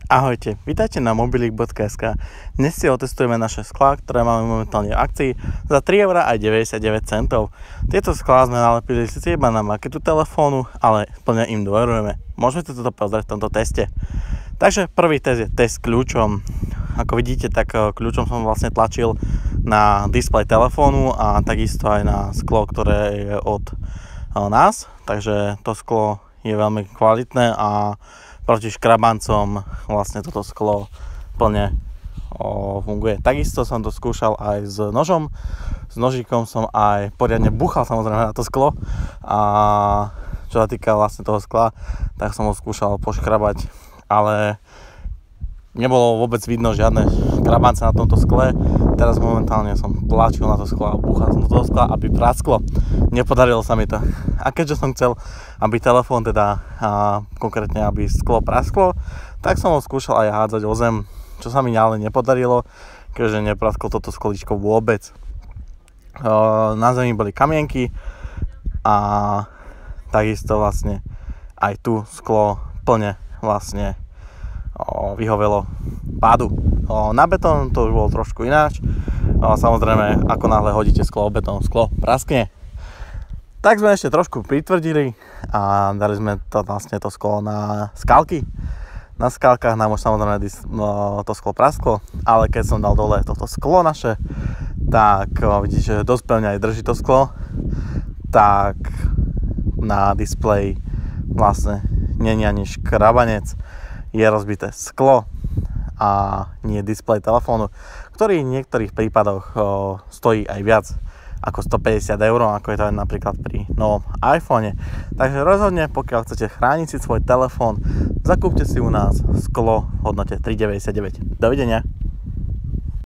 Ahojte, vítajte na mobilik.sk. Dnes si otestujeme naše sklá, ktoré máme momentálne v akcii za 3,99 €. Tieto sklá sme nalepili síce iba na maketu telefónu, ale plne im dôverujeme. Môžeme si toto pozrieť v tomto teste. Takže prvý test je test kľúčom. Ako vidíte, tak kľúčom som vlastne tlačil na displej telefónu a takisto aj na sklo, ktoré je od nás. Takže to sklo je veľmi kvalitné a proti škrabancom vlastne toto sklo plne funguje. Takisto som to skúšal aj s nožom. S nožíkom som aj poriadne buchal samozrejme na to sklo. A čo sa týka vlastne toho skla, tak som ho skúšal poškrabať, ale nebolo vôbec vidno žiadne škrabance na tomto skle. Teraz momentálne som tlačil na to sklo a búchal som do toho skla, aby prasklo. Nepodarilo sa mi to. A keďže som chcel, aby telefón konkrétne aby sklo prasklo, tak som ho skúšal aj hádzať o zem, čo sa mi ale nepodarilo, keďže neprasklo toto sklíčko vôbec. Na zemi boli kamienky a takisto vlastne aj tu sklo plne vlastne vyhovelo pádu. Na betón to už bolo trošku ináč. Samozrejme, ako náhle hodíte sklo o betón, sklo praskne. Tak sme ešte trošku pritvrdili a dali sme to vlastne to sklo na skalky. Na skalkách nám už samozrejme to sklo prasklo, ale keď som dal dole toto sklo naše, tak vidíte, že dosť pevne aj drží to sklo. Tak na displeji vlastne nie je ani škrabanec, je rozbité sklo a nie displej telefónu, ktorý v niektorých prípadoch stojí aj viac ako 150 €, ako je to aj napríklad pri novom iPhone. Takže rozhodne, pokiaľ chcete chrániť si svoj telefón, zakúpte si u nás sklo v hodnote 3,99 €. Dovidenia.